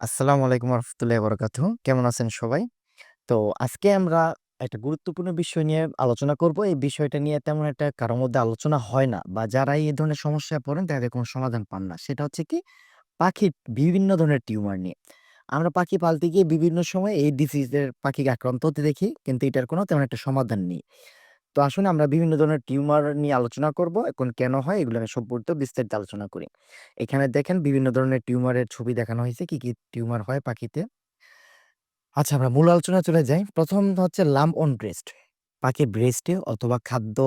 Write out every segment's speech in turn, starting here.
আসসালামু আলাইকুম রহমতুল্লাহি বারাকাতুহু। কেমন আছেন সবাই? তো আজকে আমরা একটা গুরুত্বপূর্ণ বিষয় নিয়ে আলোচনা করব। এই বিষয়টা নিয়ে তেমন একটা কারো মধ্যে আলোচনা হয় না বা যারা এই ধরনের সমস্যায় পড়েন তাদের কোনো সমাধান পান না। সেটা হচ্ছে কি পাখির বিভিন্ন ধরনের টিউমার নিয়ে। আমরা পাখি পালতে গিয়ে বিভিন্ন সময় এই ডিজিজের পাখিকে আক্রান্ত হতে দেখি কিন্তু এটার কোনো তেমন একটা সমাধান নেই। তো আসুন আমরা বিভিন্ন ধরনের টিউমার নিয়ে আলোচনা করব। এখন কেন হয় এগুলো সম্পর্কে বিস্তারিত আলোচনা করি। এখানে দেখেন বিভিন্ন ধরনের টিউমারের ছবি দেখানো হয়েছে। কি টিউমার হয় পাখিতে। আচ্ছা আমরা মূল আলোচনায় চলে যাই। ১ম হচ্ছে লাম্প অন ব্রেস্ট। পাখির ব্রেস্টে অথবা খাদ্য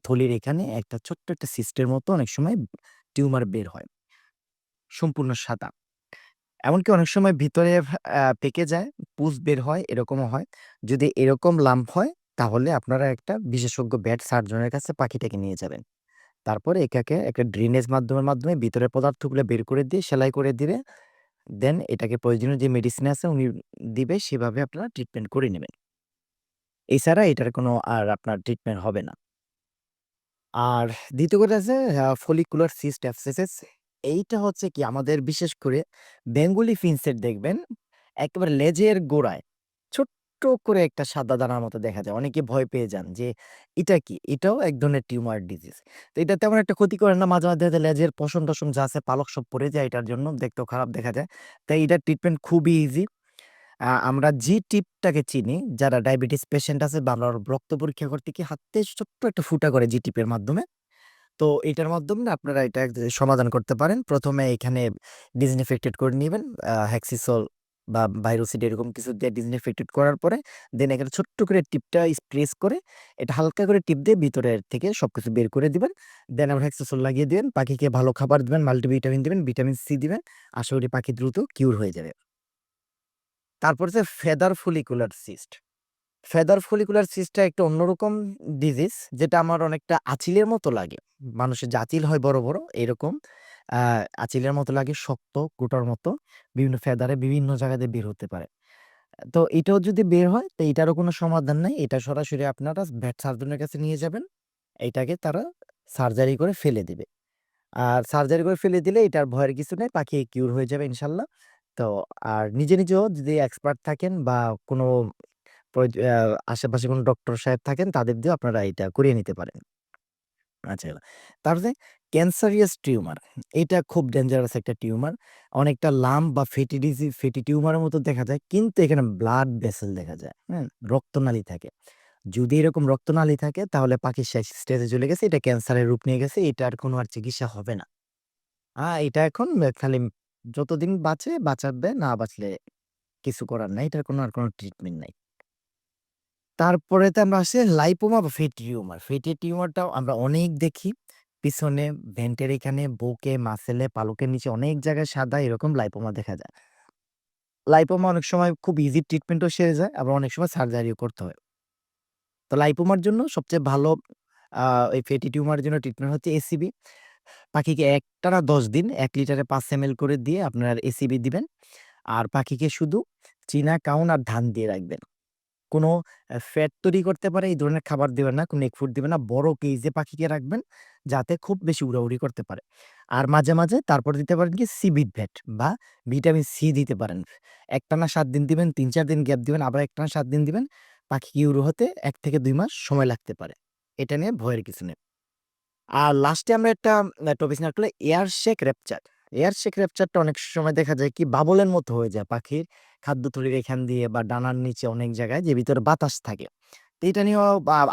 থলির এখানে একটা ছোট্ট একটা সিস্টের মতো অনেক সময় টিউমার বের হয়। সম্পূর্ণ সাদা। এমনকি অনেক সময় ভিতরে পেকে যায়, পুঁজ বের হয়, এরকমও হয়। যদি এরকম লাম্প হয় তাহলে আপনারা একটা বিশেষজ্ঞ ভেট সার্জনের কাছে পাখিটাকে নিয়ে যাবেন। তারপরে এটাকে একটা ড্রেনেজ মাধ্যমে ভিতরের পদার্থগুলো বের করে দিয়ে সেলাই করে দিলে দেন এটাকে প্রয়োজনীয় যে মেডিসিন আছে উনি দিবে সেভাবে আপনারা ট্রিটমেন্ট করে নেবেন। এছাড়া এটার কোনো আর আপনার ট্রিটমেন্ট হবে না। আর ২য় কথা আছে ফলিকুলার সিস্ট অ্যাবসেসিস এইটা হচ্ছে কি আমাদের বিশেষ করে বেঙ্গলি ফিন্সের দেখবেন একেবারে লেজের গোড়ায় ছোট্ট করে একটা সাদা দানার মতো দেখা যায়। অনেকে ভয় পেয়ে যান যে এটা কি? এটাও এক ধরনের টিউমার ডিজিজ। তো এটা তেমন একটা ক্ষতি করে না। মাঝে দেখা যায় লেজের পশম-টশম যা আছে পালক সব পড়ে যায় এটার জন্য দেখতেও খারাপ দেখা যায়। তাই এটার ট্রিটমেন্ট খুবই ইজি। আমরা জি-টিপটাকে চিনি। যারা ডায়াবেটিস পেশেন্ট আছে বা আমরা রক্ত পরীক্ষা করতে গিয়ে হাতে ছোট্ট একটা ফুটা করে জি-টিপের মাধ্যমে। তো এটার মাধ্যমে না আপনারা এটা সমাধান করতে পারেন। ১ম এ এখানে ডিসইনফেক্টেড করে নিবেন। হেক্সিসোল বা ভাইরোসিড এরকম কিছু দিয়ে ডিসইনফেক্টেড করার পরে দেন এখানে ছোট্ট করে টিপটা প্রেস করে এটা হালকা করে টিপ দিয়ে ভিতরের থেকে সবকিছু বের করে দিবেন। দেন আবার হেক্সিসোল লাগিয়ে দিবেন। পাখিকে ভালো খাবার দিবেন, মাল্টিভিটামিন দিবেন, ভিটামিন সি দিবেন। আশা করি পাখি দ্রুত কিউর হয়ে যাবে। তারপর হচ্ছে ফেদার ফলিকুলার সিস্ট। ফেদার ফলিকুলার সিস্টটা একটা অন্যরকম ডিজিজ যেটা আমার অনেকটা আঁচিলের মতো লাগে। মানুষের যে আঁচিল হয় বড় এরকম আ আঁচিলের মতো লাগে শক্ত কুটার মতো। বিভিন্ন ফেদারে বিভিন্ন জায়গাতে বের হতে পারে। তো এটাও যদি বের হয় তো এটারও কোনো সমাধান নাই। এটা সরাসরি আপনারা ভেট সার্জনের কাছে নিয়ে যাবেন। এইটাকে তারা সার্জারি করে ফেলে দিবে। আর সার্জারি করে ফেলে দিলে এটার ভয়ের কিছু নাই। পাখি কিউর হয়ে যাবে ইনশাআল্লাহ। তো আর নিজেও যদি এক্সপার্ট থাকেন বা কোনো প্রয়োজ আ আশেপাশে কোনো ডক্টর সাহেব থাকেন তাদের দিয়েও আপনারা এটা করিয়ে নিতে পারেন। আচ্ছা, তারপরে ক্যান্সারিয়াস টিউমার। এটা খুব ডেঞ্জারাস একটা টিউমার। অনেকটা লাম্প বা ফেটি টিউমারের মতো দেখা যায়। কিন্তু এখানে ব্লাড ভেসেল দেখা যায়। হ্যাঁ? রক্তনালী থাকে। যদি এরকম রক্তনালী থাকে তাহলে পাখি শেষ স্টেজে চলে গেছে। এটা ক্যান্সারের রূপ নিয়ে গেছে। এটার কোনো আর চিকিৎসা হবে না। এটা এখন খালি যতদিন বাঁচাবে, না বাঁচলে কিছু করার নাই। এটার কোনো ট্রিটমেন্ট নাই। তারপরেতে আমরা আসি লাইপোমা বা ফেটি টিউমার। ফেটি টিউমারটাও আমরা অনেক দেখি। পিছনে ভেন্টের এখানে, বুকে, মাসেলে, পালকের নিচে অনেক জায়গায় সাদা এরকম লাইপোমা দেখা যায়। লাইপোমা অনেক সময় খুব ইজি ট্রিটমেন্টও সেরে যায়, আবার অনেক সময় সার্জারিও করতে হয়। তো লাইপোমার জন্য সবচেয়ে ভালো আ এই ফেটি টিউমারের জন্য ট্রিটমেন্ট হচ্ছে এসিবি। পাখিকে একটানা ১০ দিন ১ লিটারে ৫ এমএল করে দিয়ে আপনার এসিবি দিবেন। আর পাখিকে শুধু চীনা কাউন আর ধান দিয়ে রাখবেন। কোনো ফ্যাট তৈরি করতে পারে এই ধরনের খাবার দিবেন না, কোনো এগ ফুড দিবেন না। বড় কেজে পাখিকে রাখবেন যাতে খুব বেশি উড়াউড়ি করতে পারে। আর মাঝে তারপর দিতে পারেন কি সিবিড ভেট বা ভিটামিন সি দিতে পারেন। একটানা ৭ দিন দিবেন, ৩-৪ দিন গ্যাপ দিবেন, আবার একটানা ৭ দিন দিবেন। পাখি ইউরো হতে ১ থেকে ২ মাস সময় লাগতে পারে। এটা নিয়ে ভয়ের কিছু নেই। আর লাস্টে আমরা একটা টপিক নিয়ে আলোচনা এয়ার শেক র্যাপচার। এয়ার শেক র্যাপচারটা অনেক সময় দেখা যায় কি বাবলের মতো হয়ে যায় পাখির খাদ্যথলির এখান দিয়ে বা ডানার নিচে অনেক জায়গায় যে ভিতরে বাতাস থাকে। তো এটা নিয়েও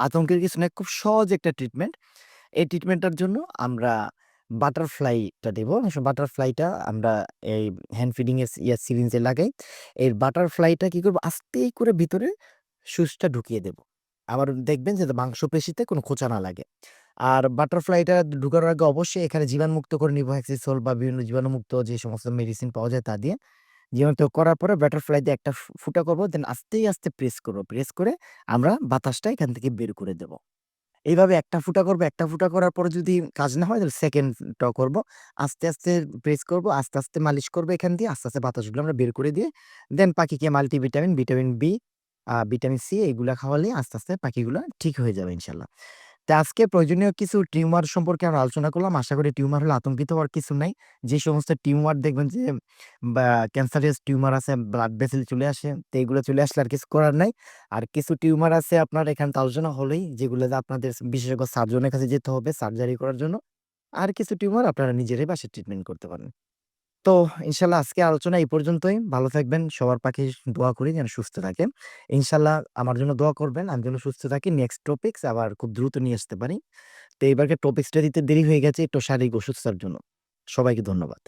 আতঙ্কের কিছু নাই। খুব সহজ একটা ট্রিটমেন্ট। এই ট্রিটমেন্টটার জন্য আমরা বাটারফ্লাইটা দেব। বাটারফ্লাইটা আমরা এই হ্যান্ড ফিডিং এর সিরিঞ্জে লাগাই। এই বাটারফ্লাইটা কি করব আস্তে করে ভিতরে সুচটা ঢুকিয়ে দেব। আবার দেখবেন যে মাংসপেশিতে কোনো খোঁচা না লাগে। আর বাটারফ্লাইটা ঢুকানোর আগে অবশ্যই এখানে জীবাণুমুক্ত করে নিব হেক্সিসোল বা বিভিন্ন জীবাণুমুক্ত যে সমস্ত মেডিসিন পাওয়া যায় তা দিয়ে। জীবাণুমুক্ত করার পরে বাটারফ্লাই দিয়ে একটা ফুটা করব। দেন আস্তে প্রেস করব। প্রেস করে আমরা বাতাসটা এখান থেকে বের করে দেব। এইভাবে একটা ফুটা করব, একটা ফুটা করার পরে যদি কাজ না হয় তাহলে 2nd টাও করব। আস্তে প্রেস করব, আস্তে মালিশ করব এখান দিয়ে। আস্তে বাতাসগুলো আমরা বের করে দিয়ে দেন পাখিকে ভিটামিন বি, ভিটামিন সি এগুলা খাওয়ালে আস্তে পাখিগুলা ঠিক হয়ে যাবে ইনশাআল্লাহ। তো আজকে প্রয়োজনীয় কিছু টিউমার সম্পর্কে আমরা আলোচনা করলাম। আশা করি টিউমার হলে আতঙ্কিত হওয়ার কিছু নাই। যে সমস্ত টিউমার দেখবেন যে বা ক্যান্সারাস টিউমার আছে, ব্লাড ভেসেল চলে আসে। তো এগুলো চলে আসলে আর কিছু করার নাই। আর কিছু টিউমার আছে আপনার এখানে তো আলোচনা হলোই, যেগুলোতে আপনাদের বিশেষজ্ঞ সার্জনের কাছে যেতে হবে সার্জারি করার জন্য। আর কিছু টিউমার আপনারা নিজেরাই বাসায় ট্রিটমেন্ট করতে পারেন। তো ইনশাআল্লাহ আজকে আলোচনা এই পর্যন্তই। ভালো থাকবেন। সবার পাখি দোয়া করি যেন সুস্থ থাকেন। ইনশাআল্লাহ আমার জন্য দোয়া করবেন। আমি যেন সুস্থ থাকি। নেক্সট টপিকস আবার খুব দ্রুত নিয়ে আসতে পারি। তো এইবারকার টপিকসটা দিতে দেরি হয়ে গেছে একটু শারীরিক অসুস্থতার জন্য। সবাইকে ধন্যবাদ।